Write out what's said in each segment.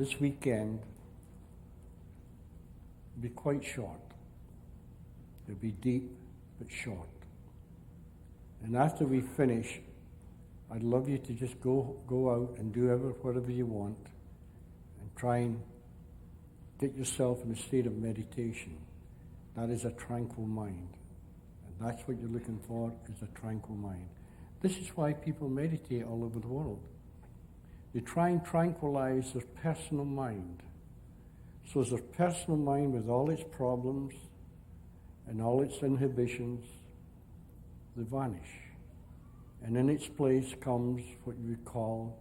this weekend will be quite short. It'll be deep but short. And after we finish, I'd love you to just go out and do whatever you want and try and get yourself in a state of meditation. That is a tranquil mind. And that's what you're looking for, is a tranquil mind. This is why people meditate all over the world. They try and tranquilize their personal mind. So as their personal mind, with all its problems and all its inhibitions, they vanish. And in its place comes what you would call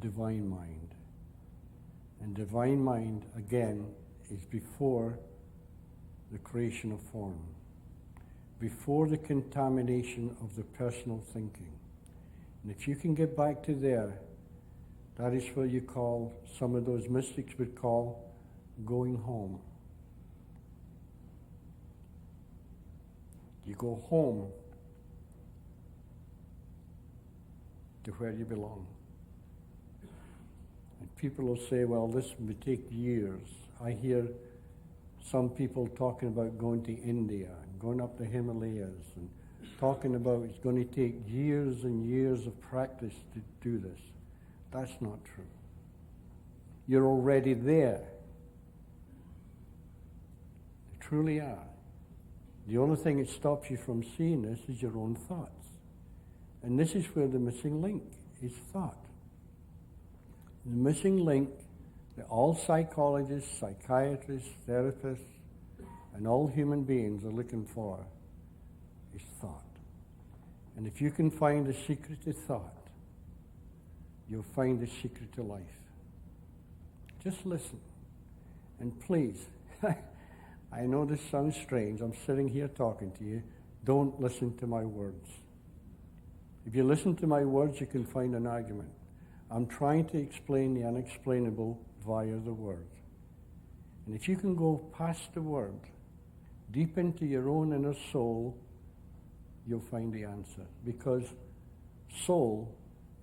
divine mind. And divine mind, again, is before the creation of form, before the contamination of the personal thinking. And if you can get back to there, that is what you call, some of those mystics would call, going home. You go home to where you belong. And people will say, well, this may take years. I hear some people talking about going to India and going up the Himalayas and talking about it's going to take years and years of practice to do this. That's not true. You're already there. You truly are. The only thing that stops you from seeing this is your own thoughts. And this is where the missing link is thought. The missing link that all psychologists, psychiatrists, therapists, and all human beings are looking for is thought. And if you can find the secret to thought, you'll find the secret to life. Just listen. And please, I know this sounds strange. I'm sitting here talking to you. Don't listen to my words. If you listen to my words, you can find an argument. I'm trying to explain the unexplainable via the word. And if you can go past the word, deep into your own inner soul, you'll find the answer. Because soul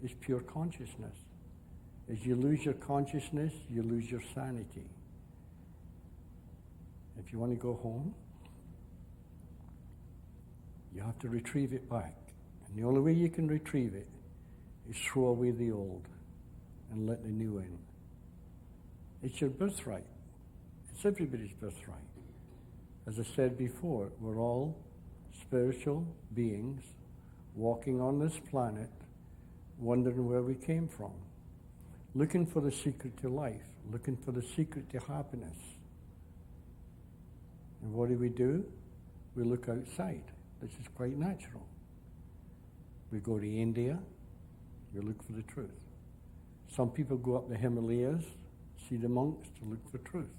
is pure consciousness. As you lose your consciousness, you lose your sanity. If you want to go home, you have to retrieve it back. And the only way you can retrieve it is throw away the old and let the new in. It's your birthright. It's everybody's birthright. As I said before, we're all spiritual beings walking on this planet, wondering where we came from, looking for the secret to life, looking for the secret to happiness. And what do? We look outside. This is quite natural. We go to India, we look for the truth. Some people go up the Himalayas, see the monks to look for truth.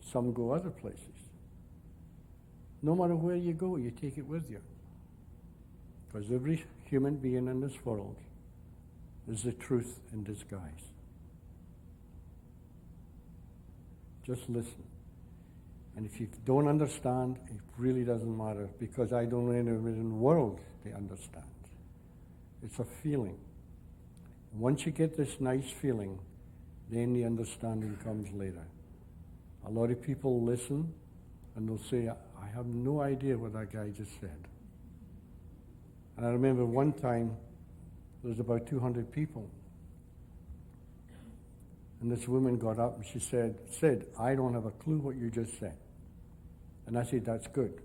Some go other places. No matter where you go, you take it with you. Because every human being in this world is the truth in disguise. Just listen. And if you don't understand, it really doesn't matter, because I don't know anyone in the world that understands. It's a feeling. Once you get this nice feeling, then the understanding comes later. A lot of people listen and they'll say, I have no idea what that guy just said. And I remember one time, there was about 200 people. And this woman got up and she said, Sid, I don't have a clue what you just said. And I said, that's good.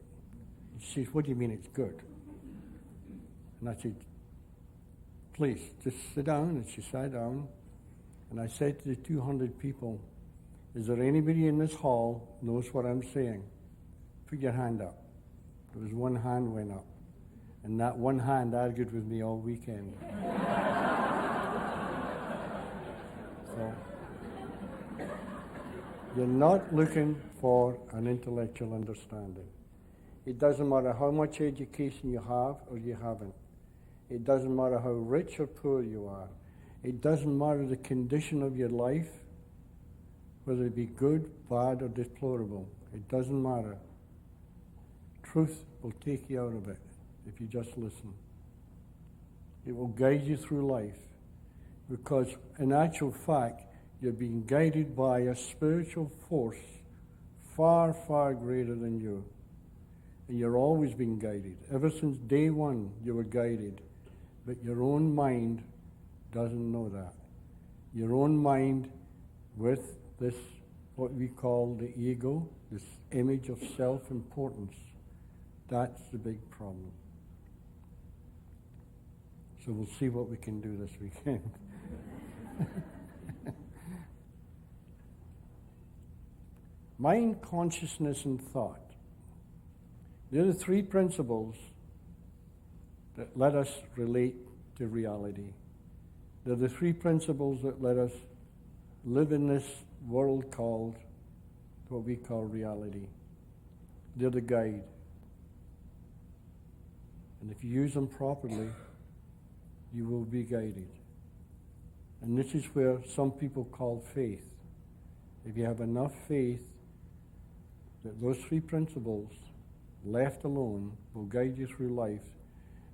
She said, what do you mean it's good? And I said, please, just sit down. And she sat down. And I said to the 200 people, is there anybody in this hall knows what I'm saying? Put your hand up. There was one hand went up. And that one hand argued with me all weekend. So, you're not looking for an intellectual understanding. It doesn't matter how much education you have or you haven't. It doesn't matter how rich or poor you are. It doesn't matter the condition of your life, whether it be good, bad, or deplorable. It doesn't matter. Truth will take you out of it if you just listen. It will guide you through life. Because in actual fact, you're being guided by a spiritual force far, far greater than you. And you're always being guided. Ever since day one, you were guided. But your own mind doesn't know that. Your own mind, with this, what we call the ego, this image of self-importance, that's the big problem. So we'll see what we can do this weekend. Mind, consciousness, and thought. They're the three principles that let us relate to reality. They're the three principles that let us live in this world called what we call reality. They're the guide. And if you use them properly, you will be guided. And this is where some people call faith. If you have enough faith that those three principles, left alone, will guide you through life,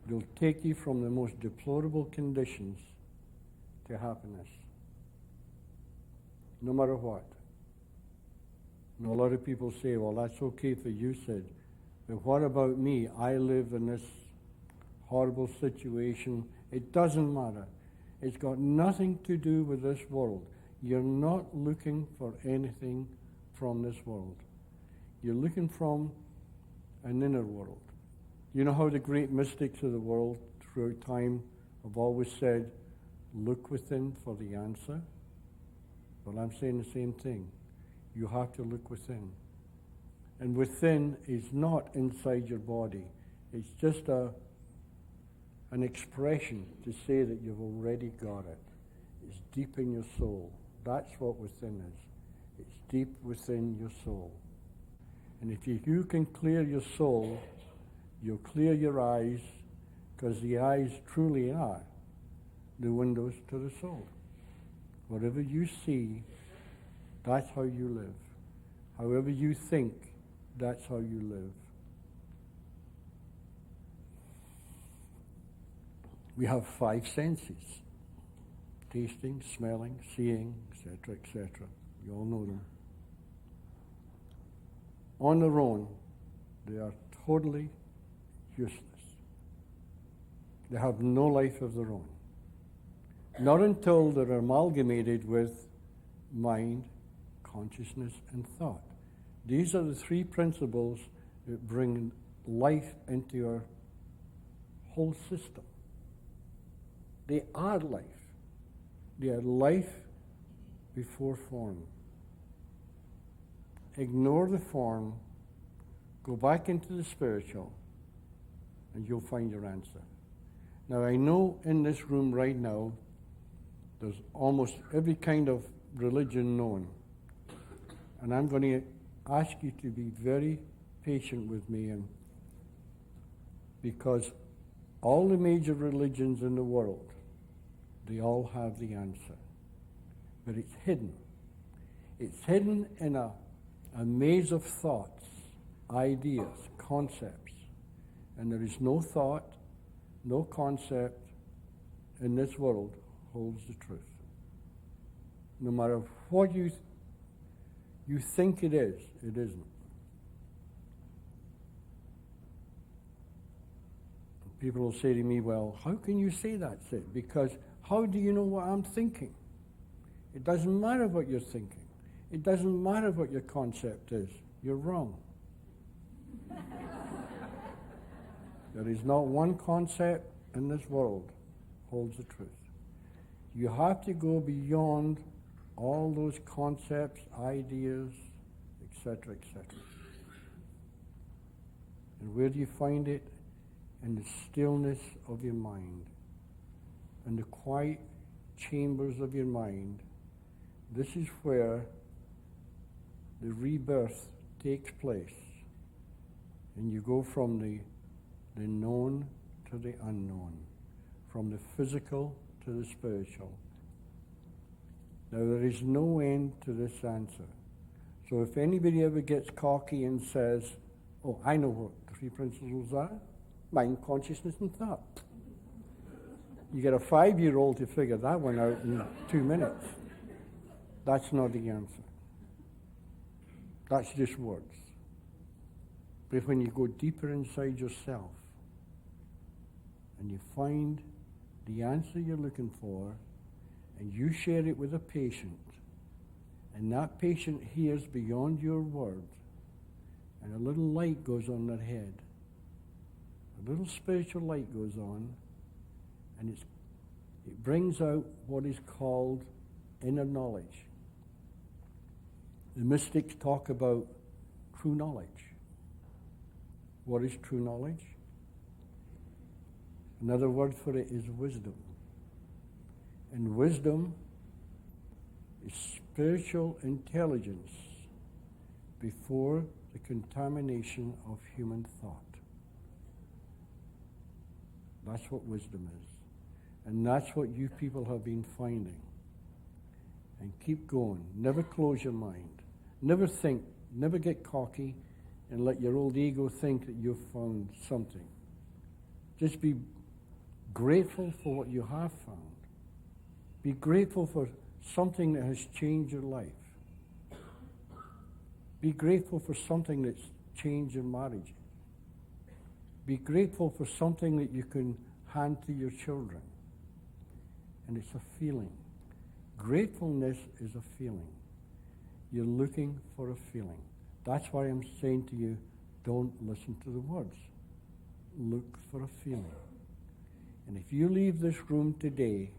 they'll take you from the most deplorable conditions to happiness. No matter what. And a lot of people say, well, that's okay for you, Sid. But what about me? I live in this horrible situation. It doesn't matter. It's got nothing to do with this world. You're not looking for anything from this world. You're looking from an inner world. You know how the great mystics of the world throughout time have always said, look within for the answer? Well, I'm saying the same thing. You have to look within. And within is not inside your body. It's just an expression to say that you've already got it. It's deep in your soul. That's what within is. It's deep within your soul. And if you can clear your soul, you'll clear your eyes, because the eyes truly are the windows to the soul. Whatever you see, that's how you live. However you think, that's how you live. We have 5 senses: tasting, smelling, seeing, etc., etc. You all know them. On their own, they are totally useless. They have no life of their own. Not until they're amalgamated with mind, consciousness, and thought. These are the 3 principles that bring life into your whole system. They are life. They are life before form. Ignore the form, go back into the spiritual, and you'll find your answer. Now, I know in this room right now, there's almost every kind of religion known. And I'm going to ask you to be very patient with me, and because all the major religions in the world, they all have the answer. But it's hidden. It's hidden in a maze of thoughts, ideas, concepts. And there is no thought, no concept in this world holds the truth. No matter what you think it is, it isn't. People will say to me, well, how can you say that, Sid? Because how do you know what I'm thinking? It doesn't matter what you're thinking. It doesn't matter what your concept is. You're wrong. There is not one concept in this world holds the truth. You have to go beyond all those concepts, ideas, etc., etc. And where do you find it? In the stillness of your mind, in the quiet chambers of your mind. This is where the rebirth takes place, and you go from the known to the unknown, from the physical to the spiritual. Now, there is no end to this answer. So if anybody ever gets cocky and says, oh, I know what the 3 principles are, mind, consciousness, and thought. You get a 5-year-old to figure that one out in 2 minutes. That's not the answer. That's just words. But when you go deeper inside yourself and you find the answer you're looking for and you share it with a patient, and that patient hears beyond your word, and a little light goes on their head, a little spiritual light goes on, and it brings out what is called inner knowledge. The mystics talk about true knowledge. What is true knowledge? Another word for it is wisdom. And wisdom is spiritual intelligence before the contamination of human thought. That's what wisdom is. And that's what you people have been finding. And keep going. Never close your mind. Never think. Never get cocky and let your old ego think that you've found something. Just be grateful for what you have found. Be grateful for something that has changed your life. Be grateful for something that's changed your marriage. Be grateful for something that you can hand to your children. And it's a feeling. Gratefulness is a feeling. You're looking for a feeling. That's why I'm saying to you, don't listen to the words. Look for a feeling. And if you leave this room today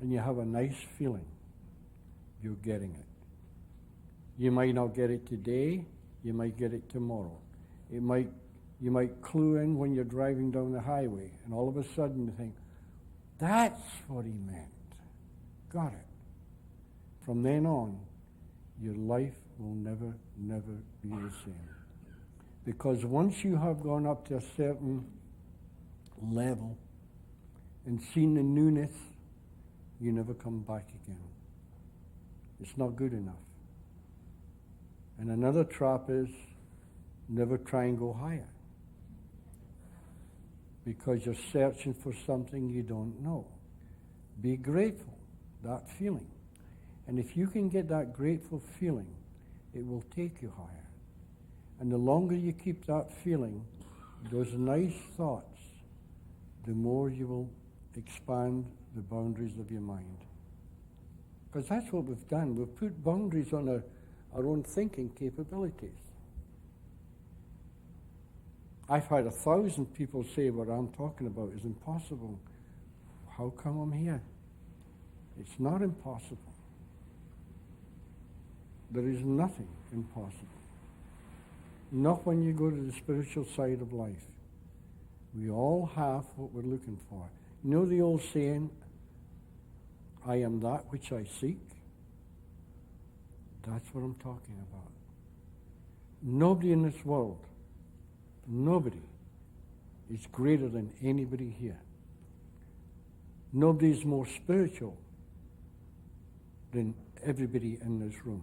and you have a nice feeling, you're getting it. You might not get it today, you might get it tomorrow. You might clue in when you're driving down the highway, and all of a sudden you think, that's what he meant. Got it. From then on, your life will never, never be the same. Because once you have gone up to a certain level and seen the newness, you never come back again. It's not good enough. And another trap is never try and go higher. Because you're searching for something you don't know. Be grateful, that feeling. And if you can get that grateful feeling, it will take you higher. And the longer you keep that feeling, those nice thoughts, the more you will expand the boundaries of your mind. Because that's what we've done. We've put boundaries on our own thinking capabilities. I've had 1,000 people say what I'm talking about is impossible. How come I'm here? It's not impossible. There is nothing impossible. Not when you go to the spiritual side of life. We all have what we're looking for. You know the old saying, I am that which I seek? That's what I'm talking about. Nobody in this world, nobody is greater than anybody here. Nobody is more spiritual than everybody in this room.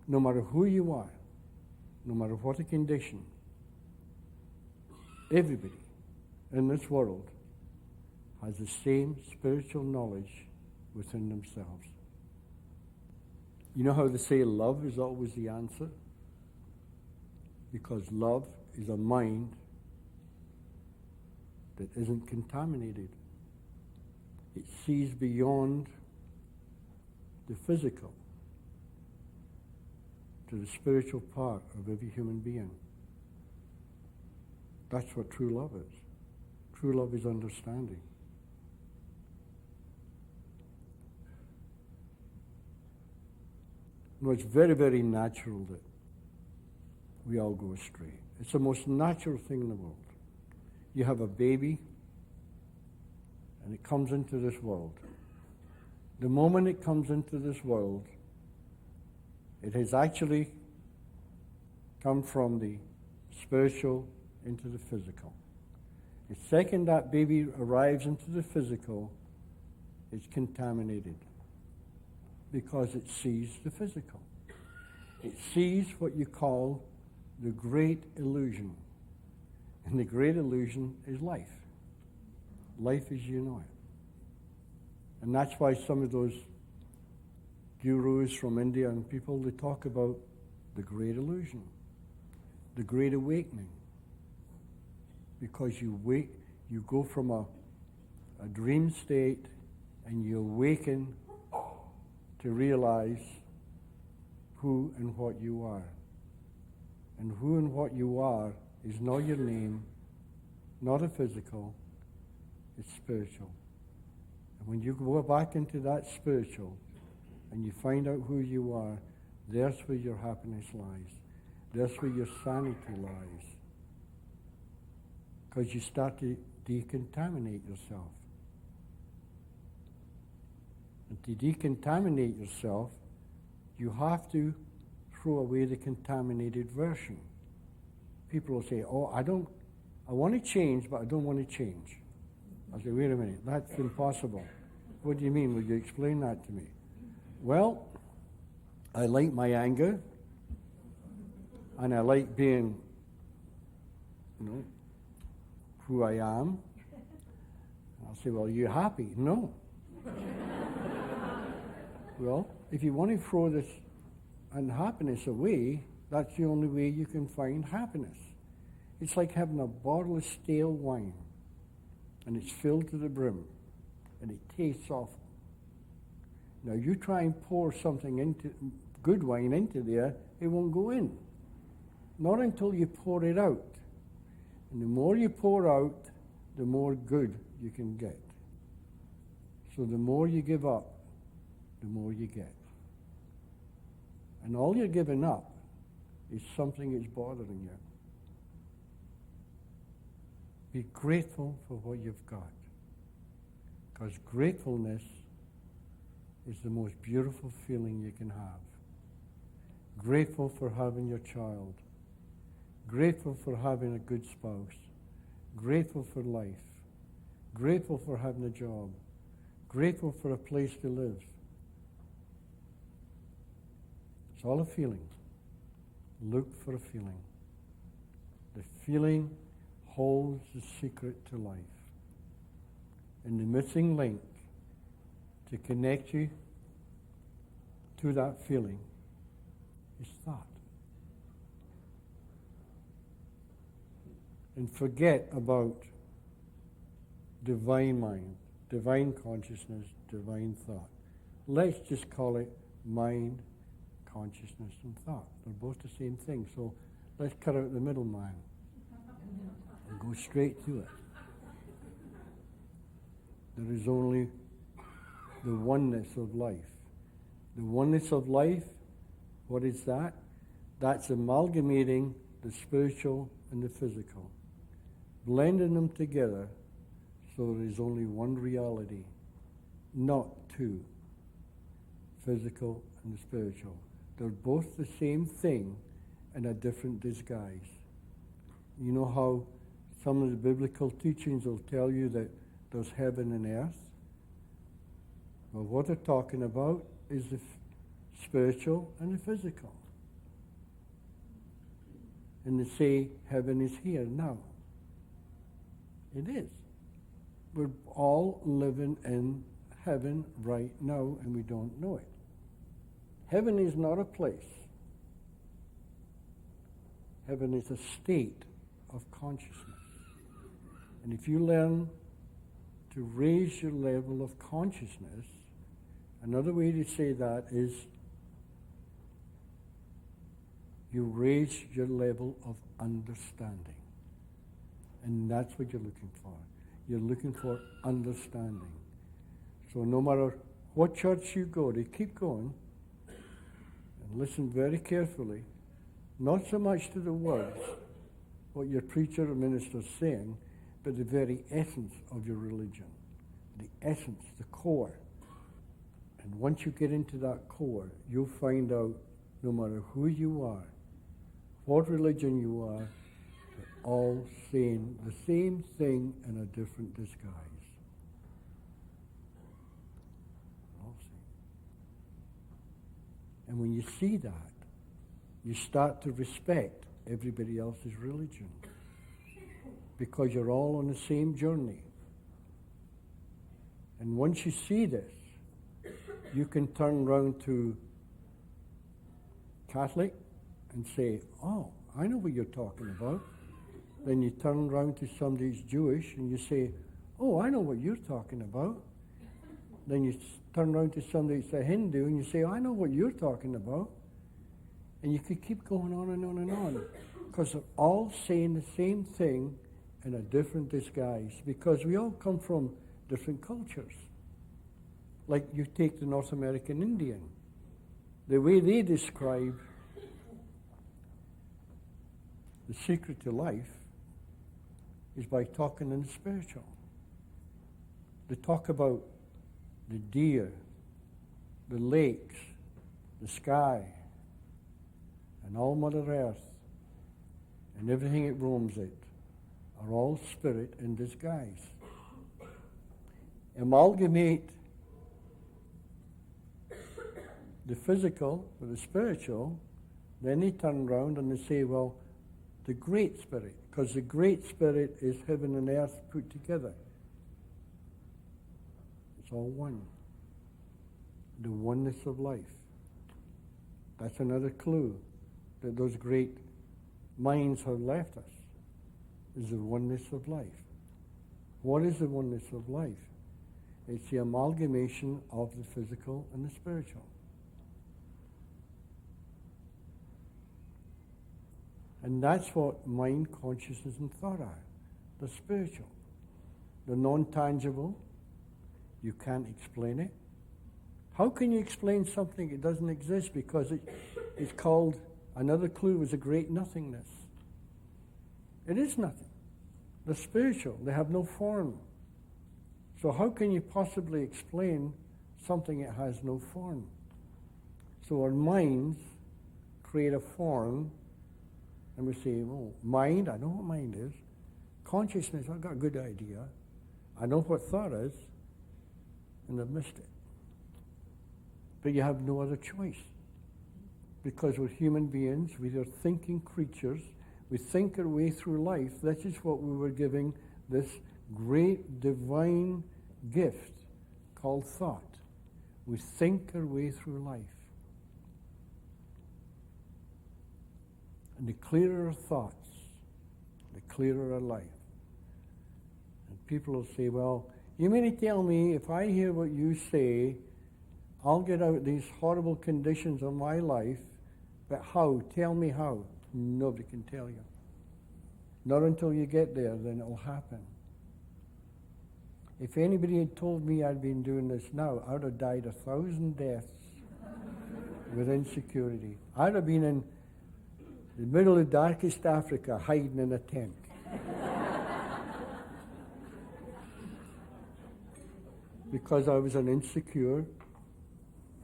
No matter who you are, no matter what the condition, everybody in this world has the same spiritual knowledge within themselves. You know how they say love is always the answer? Because love is a mind that isn't contaminated. It sees beyond the physical to the spiritual part of every human being. That's what true love is. True love is understanding. No, it's very, very natural that we all go astray. It's the most natural thing in the world. You have a baby, and it comes into this world. The moment it comes into this world, it has actually come from the spiritual into the physical. The second that baby arrives into the physical, it's contaminated because it sees the physical. It sees what you call the great illusion. And the great illusion is life. life as you know it. And that's why some of those gurus from India and people, they talk about the great illusion, the great awakening. Because you go from a dream state and you awaken to realize who and what you are. And who and what you are is not your name, not a physical, it's spiritual. And when you go back into that spiritual and you find out who you are, there's where your happiness lies. There's where your sanity lies. Because you start to decontaminate yourself. And to decontaminate yourself, you have to throw away the contaminated version. People will say, oh, I want to change, but I don't want to change. I say, wait a minute, that's impossible. What do you mean? Will you explain that to me? Well, I like my anger, and I like being, who I am. I'll say, well, are you happy? No. Well, if you want to throw this unhappiness away, that's the only way you can find happiness. It's like having a bottle of stale wine, and it's filled to the brim, and it tastes awful. Now, you try and pour something into good wine into there, it won't go in. Not until you pour it out. And the more you pour out, the more good you can get. So the more you give up, the more you get. And all you're giving up is something that's bothering you. Be grateful for what you've got. Because gratefulness is the most beautiful feeling you can have. Grateful for having your child. Grateful for having a good spouse. Grateful for life. Grateful for having a job. Grateful for a place to live. It's all a feeling. Look for a feeling. The feeling holds the secret to life. And the missing link to connect you to that feeling is thought. And forget about divine mind, divine consciousness, divine thought. Let's just call it mind, consciousness, and thought. They're both the same thing. So let's cut out the middleman and go straight to it. There is only the oneness of life. The oneness of life, what is that? That's amalgamating the spiritual and the physical, blending them together so there is only one reality, not two, physical and the spiritual. They're both the same thing in a different disguise. You know how some of the biblical teachings will tell you that there's heaven and earth? Well, what they're talking about is the spiritual and the physical. And they say heaven is here now. It is. We're all living in heaven right now, and we don't know it. Heaven is not a place. Heaven is a state of consciousness. And if you learn to raise your level of consciousness, another way to say that is you raise your level of understanding. And that's what you're looking for. You're looking for understanding. So no matter what church you go to, keep going and listen very carefully, not so much to the words, what your preacher or minister is saying, but the very essence of your religion. The essence, the core. And once you get into that core, you'll find out no matter who you are, what religion you are, they're all saying the same thing in a different disguise. All same. And when you see that, you start to respect everybody else's religion. Because you're all on the same journey. And once you see this, you can turn around to Catholic and say, oh, I know what you're talking about. Then you turn around to somebody who's Jewish and you say, oh, I know what you're talking about. Then you turn around to somebody who's a Hindu and you say, I know what you're talking about. And you could keep going on and on and on. Because they're all saying the same thing in a different disguise. Because we all come from different cultures. Like you take the North American Indian. The way they describe the secret to life is by talking in the spiritual. They talk about the deer, the lakes, the sky, and all Mother Earth, and everything it roams it, are all spirit in disguise. Amalgamate the physical with the spiritual, then they turn around and they say, well, the Great Spirit, because the Great Spirit is heaven and earth put together. It's all one. The oneness of life. That's another clue that those great minds have left us, is the oneness of life. What is the oneness of life? It's the amalgamation of the physical and the spiritual. And that's what mind, consciousness, and thought are. The spiritual. The non-tangible. You can't explain it. How can you explain something that doesn't exist? Because it's called, another clue was a great nothingness. It is nothing. The spiritual, they have no form. So how can you possibly explain something that has no form? So our minds create a form. And we say, oh, mind, I know what mind is. Consciousness, I've got a good idea. I know what thought is. And I've missed it. But you have no other choice. Because we're human beings, we are thinking creatures. We think our way through life. This is what we were giving this great divine gift called thought. We think our way through life. And the clearer our thoughts, the clearer our life. And people will say, well, you mean to tell me if I hear what you say, I'll get out these horrible conditions of my life, but how? Tell me how. Nobody can tell you. Not until you get there, then it'll happen. If anybody had told me I'd been doing this now, I would have died 1,000 deaths with insecurity. I'd have been in the middle of darkest Africa, hiding in a tent. Because I was an insecure,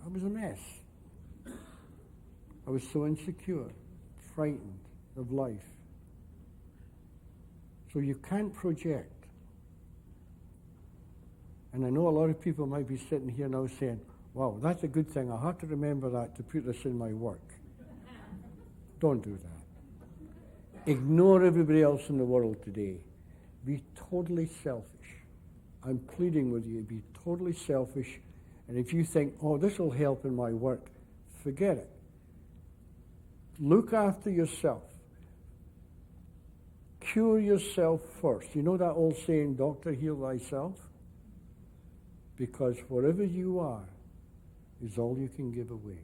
I was a mess. I was so insecure, frightened of life. So you can't project. And I know a lot of people might be sitting here now saying, wow, that's a good thing. I'll have to remember that to put this in my work. Don't do that. Ignore everybody else in the world today. Be totally selfish. I'm pleading with you, be totally selfish. And if you think, oh, this will help in my work, forget it. Look after yourself. Cure yourself first. You know that old saying, doctor, heal thyself? Because whatever you are is all you can give away.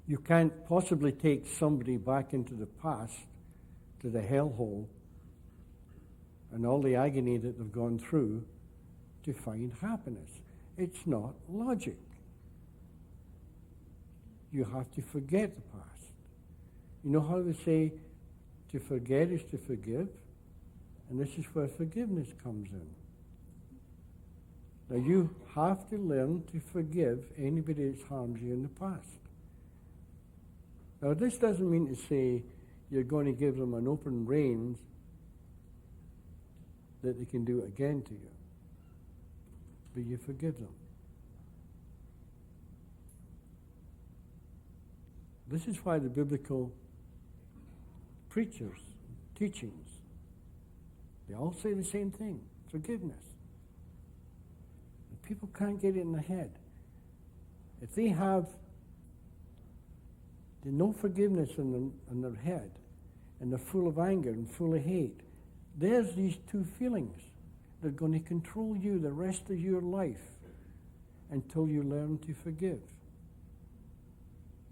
You can't possibly take somebody back into the past, to the hellhole, and all the agony that they've gone through to find happiness. It's not logic. You have to forget the past. You know how they say to forget is to forgive? And this is where forgiveness comes in. Now you have to learn to forgive anybody that's harmed you in the past. Now, this doesn't mean to say you're going to give them an open reins that they can do it again to you. But you forgive them. This is why the biblical preachers, teachings, they all say the same thing, forgiveness. people can't get it in their head. If they have no forgiveness in their head, and they're full of anger and full of hate, there's these two feelings. They're going to control you the rest of your life until you learn to forgive.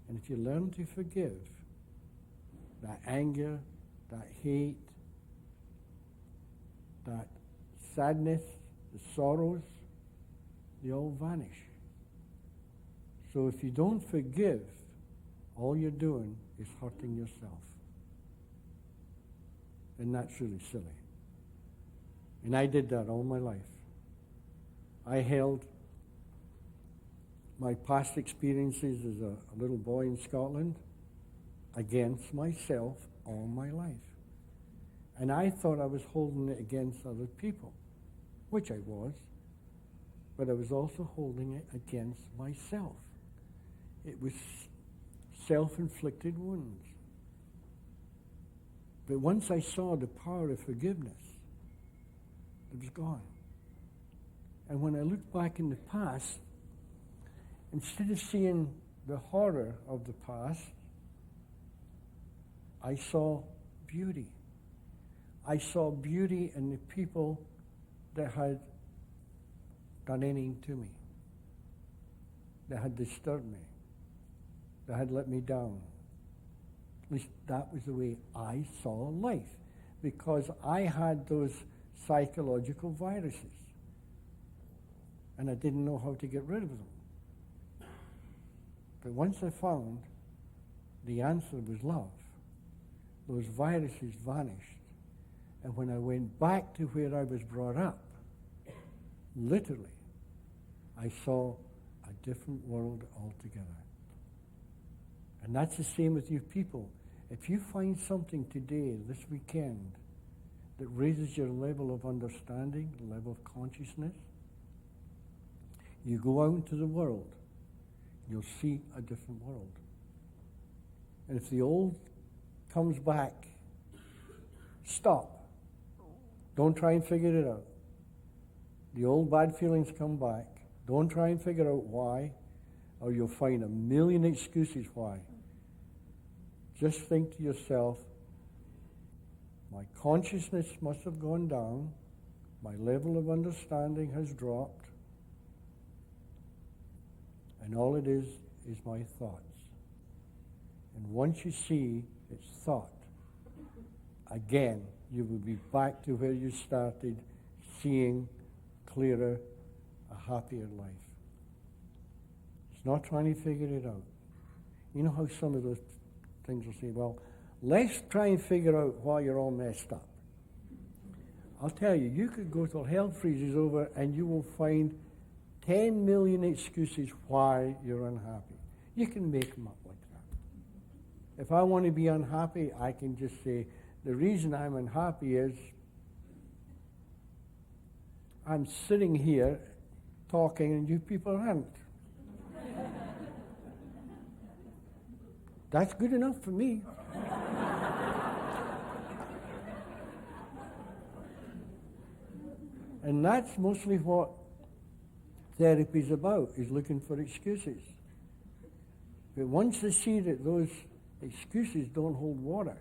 And if you learn to forgive, that anger, that hate, that sadness, the sorrows, they all vanish. So if you don't forgive, all you're doing is hurting yourself. And that's really silly. And I did that all my life. I held my past experiences as a little boy in Scotland against myself all my life. And I thought I was holding it against other people, which I was, but I was also holding it against myself. It was self-inflicted wounds. But once I saw the power of forgiveness, it was gone. And when I looked back in the past, instead of seeing the horror of the past, I saw beauty. I saw beauty in the people that had done anything to me, that had disturbed me, that had let me down. At least that was the way I saw life, because I had those psychological viruses, and I didn't know how to get rid of them. But once I found the answer was love, those viruses vanished. And when I went back to where I was brought up, literally, I saw a different world altogether. And that's the same with you people. If you find something today, this weekend, that raises your level of understanding, level of consciousness, you go out into the world, you'll see a different world. And if the old comes back, stop. Don't try and figure it out. The old bad feelings come back. Don't try and figure out why, or you'll find a million excuses why. Just think to yourself, my consciousness must have gone down, my level of understanding has dropped, and all it is my thoughts. And once you see it's thought, again, you will be back to where you started, seeing clearer, a happier life. It's not trying to figure it out. You know how some of those things will say, well, let's try and figure out why you're all messed up. I'll tell you, you could go till hell freezes over and you will find 10 million excuses why you're unhappy. You can make them up like that. If I want to be unhappy, I can just say, the reason I'm unhappy is I'm sitting here talking and you people aren't. That's good enough for me. And that's mostly what therapy is about, is looking for excuses. But once they see that those excuses don't hold water,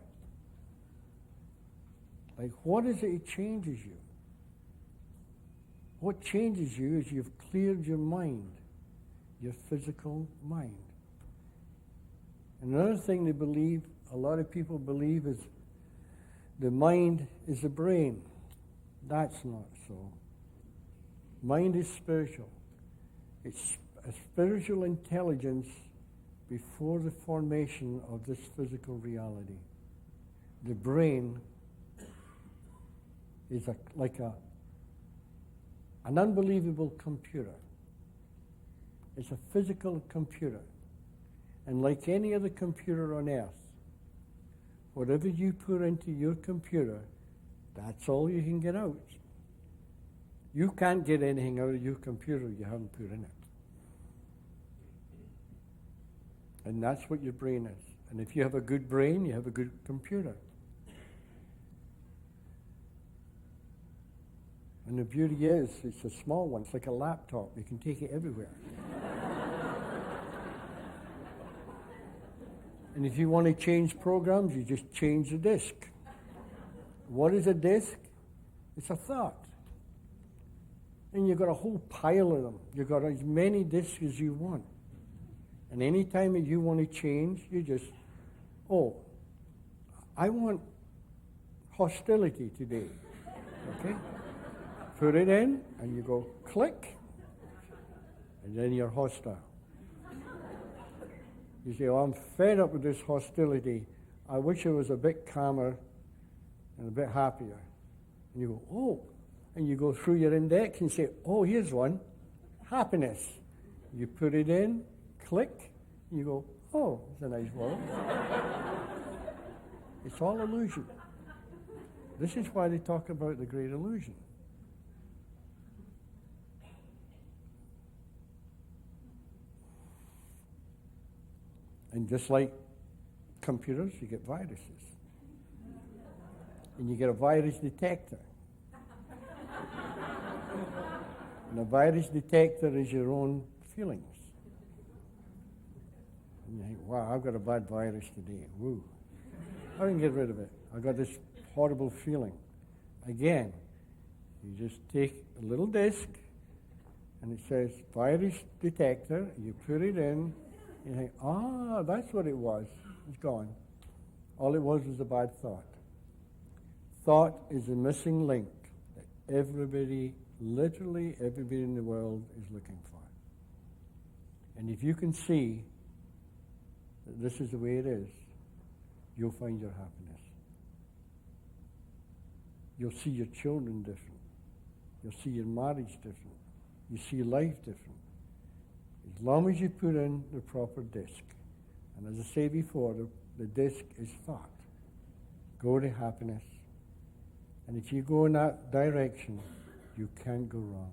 like what is it that changes you? What changes you is you've cleared your mind, your physical mind. Another thing they believe, a lot of people believe, is the mind is the brain. That's not so. Mind is spiritual. It's a spiritual intelligence before the formation of this physical reality. The brain is like an unbelievable computer. It's a physical computer. And like any other computer on earth, whatever you put into your computer, that's all you can get out. You can't get anything out of your computer you haven't put in it. And that's what your brain is. And if you have a good brain, you have a good computer. And the beauty is, it's a small one. It's like a laptop. You can take it everywhere. And if you want to change programs, you just change the disk. What is a disk? It's a thought. And you've got a whole pile of them. You've got as many disks as you want. And any time that you want to change, you just, oh, I want hostility today. Okay? Put it in, and you go click, and then you're hostile. You say, oh, I'm fed up with this hostility. I wish I was a bit calmer and a bit happier. And you go, oh. And you go through your index and say, oh, here's one. Happiness. You put it in, click, and you go, oh, it's a nice world. It's all illusion. This is why they talk about the great illusion. And just like computers, you get viruses. And you get a virus detector. And a virus detector is your own feelings. And you think, wow, I've got a bad virus today. Woo. I can get rid of it. I've got this horrible feeling. Again, you just take a little disc, and it says virus detector. You put it in. You think, that's what it was. It's gone. All it was a bad thought. Thought is the missing link that literally everybody in the world is looking for. And if you can see that this is the way it is, you'll find your happiness. You'll see your children different. You'll see your marriage different. You see life different. As long as you put in the proper disc. And as I say before, the disc is thought. Go to happiness. And if you go in that direction, you can't go wrong.